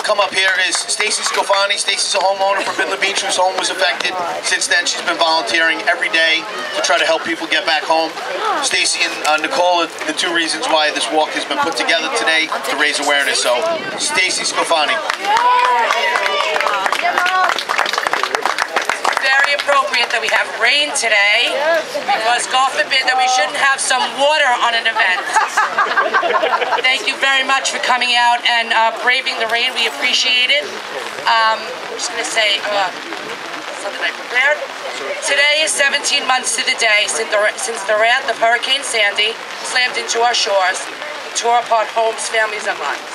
come up here is Stacy Scofani. Stacy's a homeowner from Midland Beach whose home was affected. Since then, she's been volunteering every day to try to help people get back home. Stacy and Nicole are the two reasons why this walk has been put together today to raise awareness. So, Stacy Scofani. Very appropriate that we have rain today, because God forbid that we shouldn't have some water on an event. Thank you very much for coming out and braving the rain. We appreciate it. I'm just going to say something I prepared. Today is 17 months to the day since the wrath of Hurricane Sandy slammed into our shores and tore apart homes, families, and lives.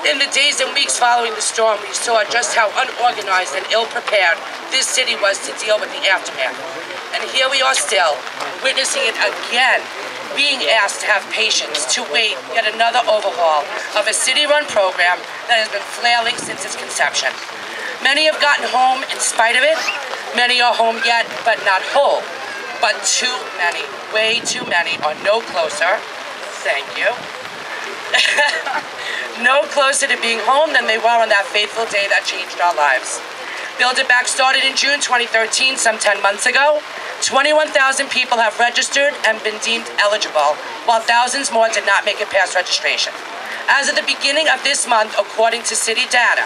In the days and weeks following the storm, we saw just how unorganized and ill-prepared this city was to deal with the aftermath. And here we are still, witnessing it again, being asked to have patience to wait yet another overhaul of a city-run program that has been flailing since its conception. Many have gotten home in spite of it. Many are home yet, but not whole. But too many, way too many, are no closer, thank you, no closer to being home than they were on that fateful day that changed our lives. Build It Back started in June 2013, some 10 months ago. 21,000 people have registered and been deemed eligible, while thousands more did not make it past registration. As of the beginning of this month, according to city data,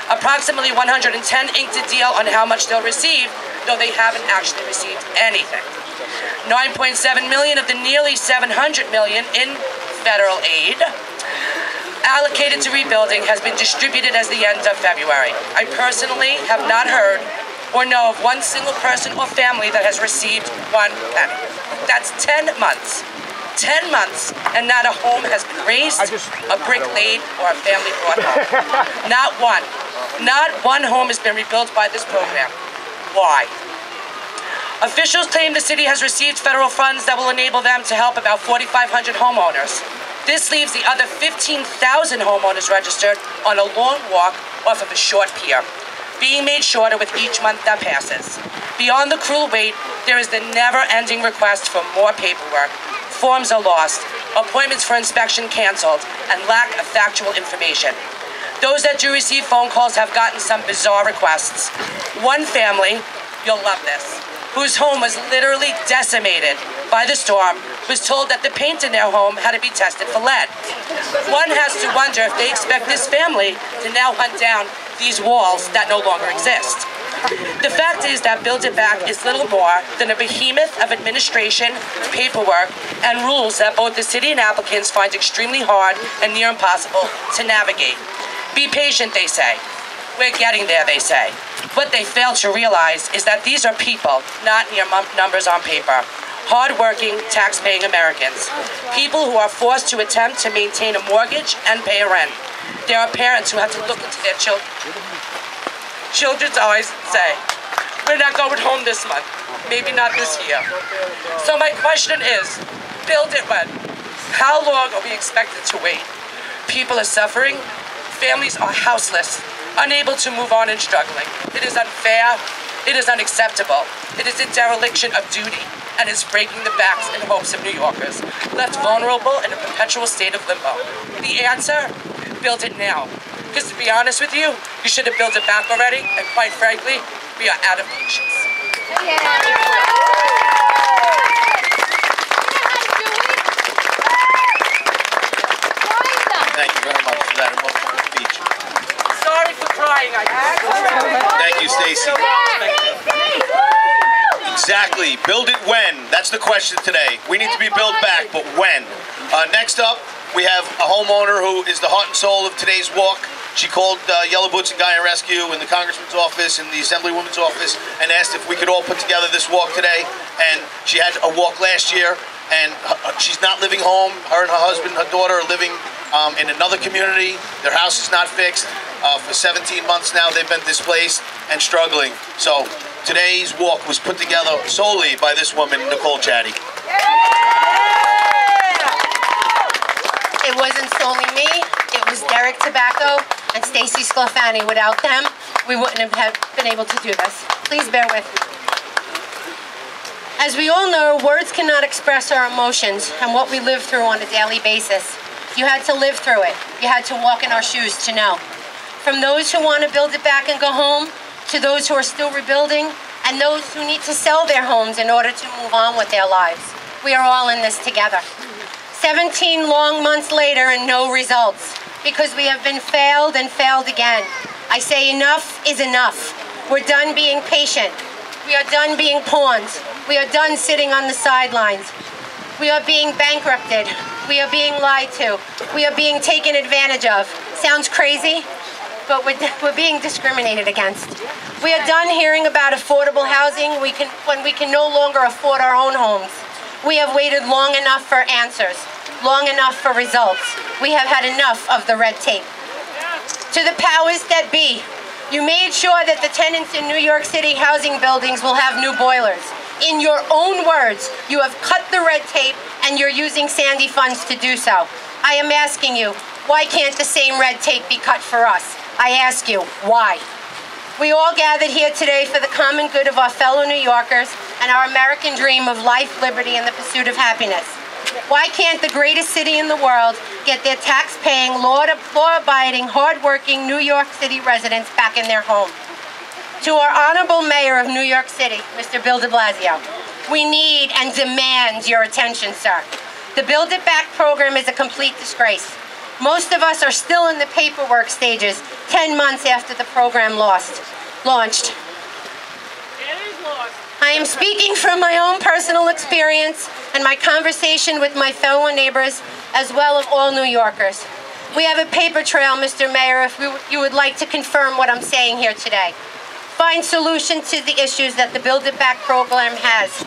approximately 110 inked a deal on how much they'll receive, though they haven't actually received anything. 9.7 million of the nearly 700 million in federal aid allocated to rebuilding has been distributed as the end of February. I personally have not heard or know of one single person or family that has received one penny. That's 10 months. 10 months, and not a home has been raised, a brick laid, or a family brought home. Not one. Not one home has been rebuilt by this program. Why? Officials claim the city has received federal funds that will enable them to help about 4,500 homeowners. This leaves the other 15,000 homeowners registered on a long walk off of a short pier, being made shorter with each month that passes. Beyond the cruel wait, there is the never-ending request for more paperwork. Forms are lost, appointments for inspection canceled, and lack of factual information. Those that do receive phone calls have gotten some bizarre requests. One family, you'll love this, whose home was literally decimated by the storm, was told that the paint in their home had to be tested for lead. One has to wonder if they expect this family to now hunt down these walls that no longer exist. The fact is that Build It Back is little more than a behemoth of administration, paperwork, and rules that both the city and applicants find extremely hard and near impossible to navigate. Be patient, they say. We're getting there, they say. What they fail to realize is that these are people, not mere numbers on paper. Hard-working, tax-paying Americans. People who are forced to attempt to maintain a mortgage and pay a rent. There are parents who have to look into their children's eyes and say, we're not going home this month, maybe not this year. So my question is, build it when? How long are we expected to wait? People are suffering, families are houseless, unable to move on and struggling. It is unfair, it is unacceptable, it is a dereliction of duty, and it's breaking the backs and hopes of New Yorkers, left vulnerable in a perpetual state of limbo. The answer? Build it now. Because to be honest with you, you should have built it back already, and quite frankly, we are out of patience. Thank you very much for that emotional speech. Sorry for crying, I guess. Thank you, Stacy. Exactly. Build it when? That's the question today. We need to be built back, but when? Next up, we have a homeowner who is the heart and soul of today's walk. She called Yellow Boots and Gaia Rescue in the Congressman's office and the Assemblywoman's office and asked if we could all put together this walk today. And she had a walk last year, and she's not living home. Her and her husband, her daughter, are living in another community. Their house is not fixed. For 17 months now, they've been displaced and struggling. So today's walk was put together solely by this woman, Nicole Chatty. It wasn't solely me, it was Derek Tobacco and Stacy Scofani. Without them, we wouldn't have been able to do this. Please bear with me. As we all know, words cannot express our emotions and what we live through on a daily basis. You had to live through it. You had to walk in our shoes to know. From those who want to build it back and go home, to those who are still rebuilding, and those who need to sell their homes in order to move on with their lives. We are all in this together. 17 long months later and no results, because we have been failed and failed again. I say enough is enough. We're done being patient. We are done being pawns. We are done sitting on the sidelines. We are being bankrupted. We are being lied to. We are being taken advantage of. Sounds crazy, but we're being discriminated against. We are done hearing about affordable housing when we can no longer afford our own homes. We have waited long enough for answers, long enough for results. We have had enough of the red tape. To the powers that be, you made sure that the tenants in New York City housing buildings will have new boilers. In your own words, you have cut the red tape and you're using Sandy funds to do so. I am asking you, why can't the same red tape be cut for us? I ask you, why? We all gathered here today for the common good of our fellow New Yorkers and our American dream of life, liberty, and the pursuit of happiness. Why can't the greatest city in the world get their tax-paying, law-abiding, hard-working New York City residents back in their home? To our honorable mayor of New York City, Mr. Bill de Blasio, we need and demand your attention, sir. The Build It Back program is a complete disgrace. Most of us are still in the paperwork stages 10 months after the program launched. I am speaking from my own personal experience and my conversation with my fellow neighbors, as well as all New Yorkers. We have a paper trail, Mr. Mayor, if you would like to confirm what I'm saying here today. Find solutions to the issues that the Build It Back program has.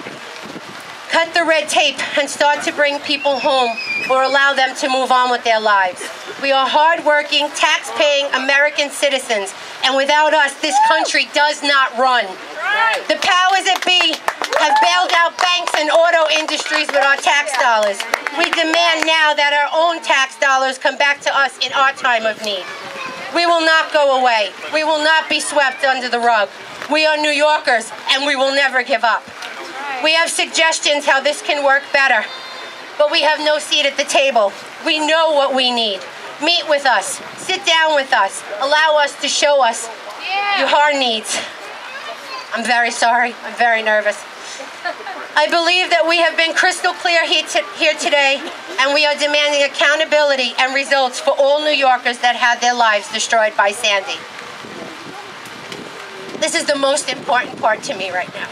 Cut the red tape and start to bring people home or allow them to move on with their lives. We are hardworking, tax-paying American citizens, and without us, this country does not run. The powers that be have bailed out banks and auto industries with our tax dollars. We demand now that our own tax dollars come back to us in our time of need. We will not go away. We will not be swept under the rug. We are New Yorkers, and we will never give up. We have suggestions how this can work better, but we have no seat at the table. We know what we need. Meet with us. Sit down with us. Allow us to show us your needs. I'm very sorry. I'm very nervous. I believe that we have been crystal clear here today, and we are demanding accountability and results for all New Yorkers that had their lives destroyed by Sandy. This is the most important part to me right now.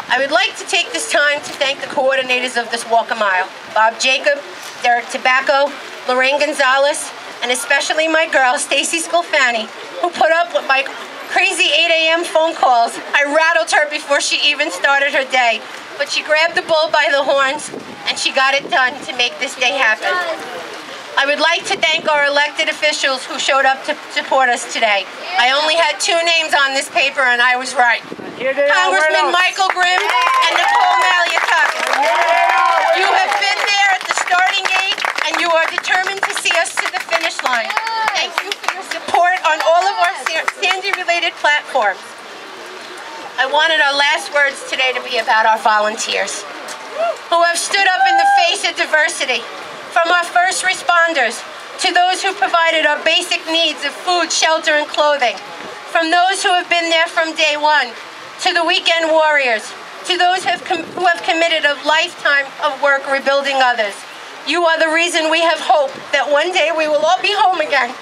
I would like to take this time to thank the coordinators of this Walk a Mile, Bob Jacob, Derek Tobacco, Lorraine Gonzalez, and especially my girl, Stacy Sclafani, who put up with my crazy 8 a.m. phone calls. I rattled her before she even started her day, but she grabbed the bull by the horns, and she got it done to make this day happen. I would like to thank our elected officials who showed up to support us today. I only had 2 names on this paper, and I was right. Congressman Michael Grimm and Nicole Maliotakis. You have been there at the starting gate, and you are determined to see us to the finish line. Thank you for your support on all of our Sandy-related platforms. I wanted our last words today to be about our volunteers, who have stood up in the face of diversity. From our first responders, to those who provided our basic needs of food, shelter, and clothing. From those who have been there from day one, to the weekend warriors, to those who have committed a lifetime of work rebuilding others. You are the reason we have hope that one day we will all be home again.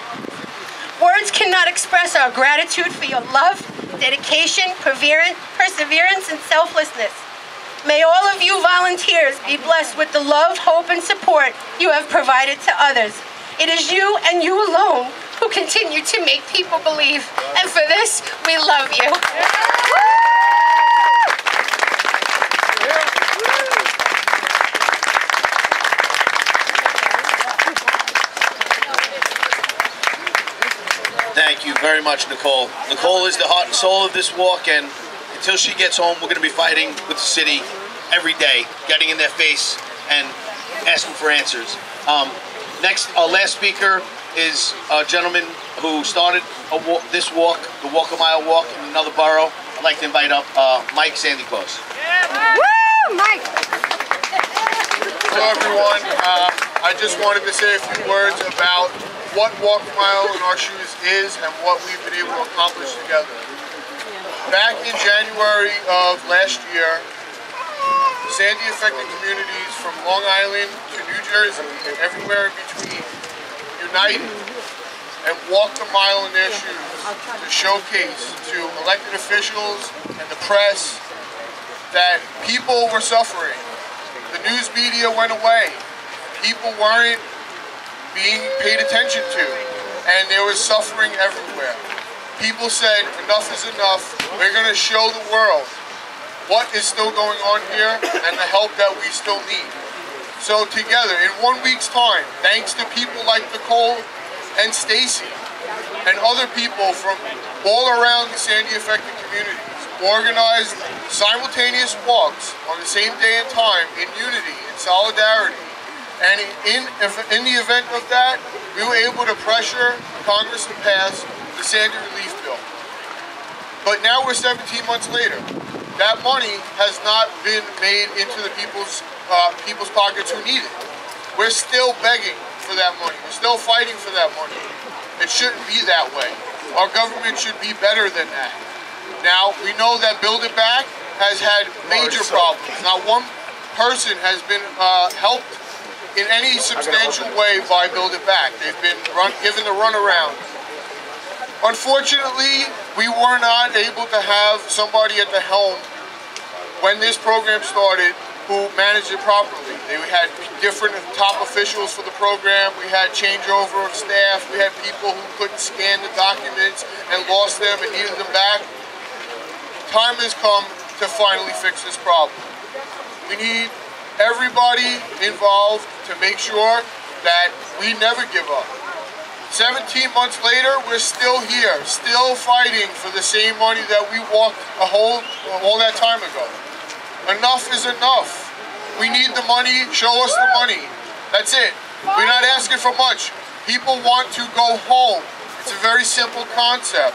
Words cannot express our gratitude for your love, dedication, perseverance, and selflessness. May all of you volunteers be blessed with the love, hope, and support you have provided to others. It is you and you alone who continue to make people believe. And for this, we love you. Thank you very much, Nicole. Nicole is the heart and soul of this walk, and until she gets home, we're going to be fighting with the city every day, getting in their face and asking for answers. Next, our last speaker is a gentleman who started this walk, the Walk a Mile walk in another borough. I'd like to invite up Mike Sandy Claus. Mike. Hello everyone, I just wanted to say a few words about what Walk the Mile in Our Shoes is and what we've been able to accomplish together. Back in January of last year, Sandy affected communities from Long Island to New Jersey and everywhere in between united and walked a mile in their shoes to showcase to elected officials and the press that people were suffering. The news media went away. People weren't being paid attention to, and there was suffering everywhere. People said, enough is enough. We're going to show the world what is still going on here and the help that we still need. So together, in 1 week's time, thanks to people like Nicole and Stacy and other people from all around the Sandy affected communities, organized simultaneous walks on the same day and time in unity, in solidarity. And in the event of that, we were able to pressure Congress to pass the Sandy Relief Bill. But now we're 17 months later. That money has not been made into the people's pockets who need it. We're still begging for that money. We're still fighting for that money. It shouldn't be that way. Our government should be better than that. Now, we know that Build It Back has had major problems. Not one person has been helped in any substantial way by Build It Back. They've been given the runaround. Unfortunately, we were not able to have somebody at the helm when this program started who managed it properly. We had different top officials for the program. We had changeover of staff. We had people who couldn't scan the documents and lost them and needed them back. Time has come to finally fix this problem. We need everybody involved to make sure that we never give up. 17 months later, we're still here, still fighting for the same money that we walked all that time ago. Enough is enough. We need the money, show us the money. That's it. We're not asking for much. People want to go home. It's a very simple concept.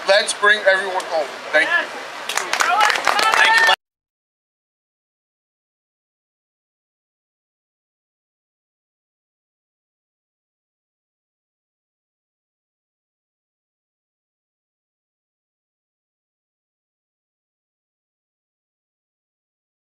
Let's bring everyone home. Thank you.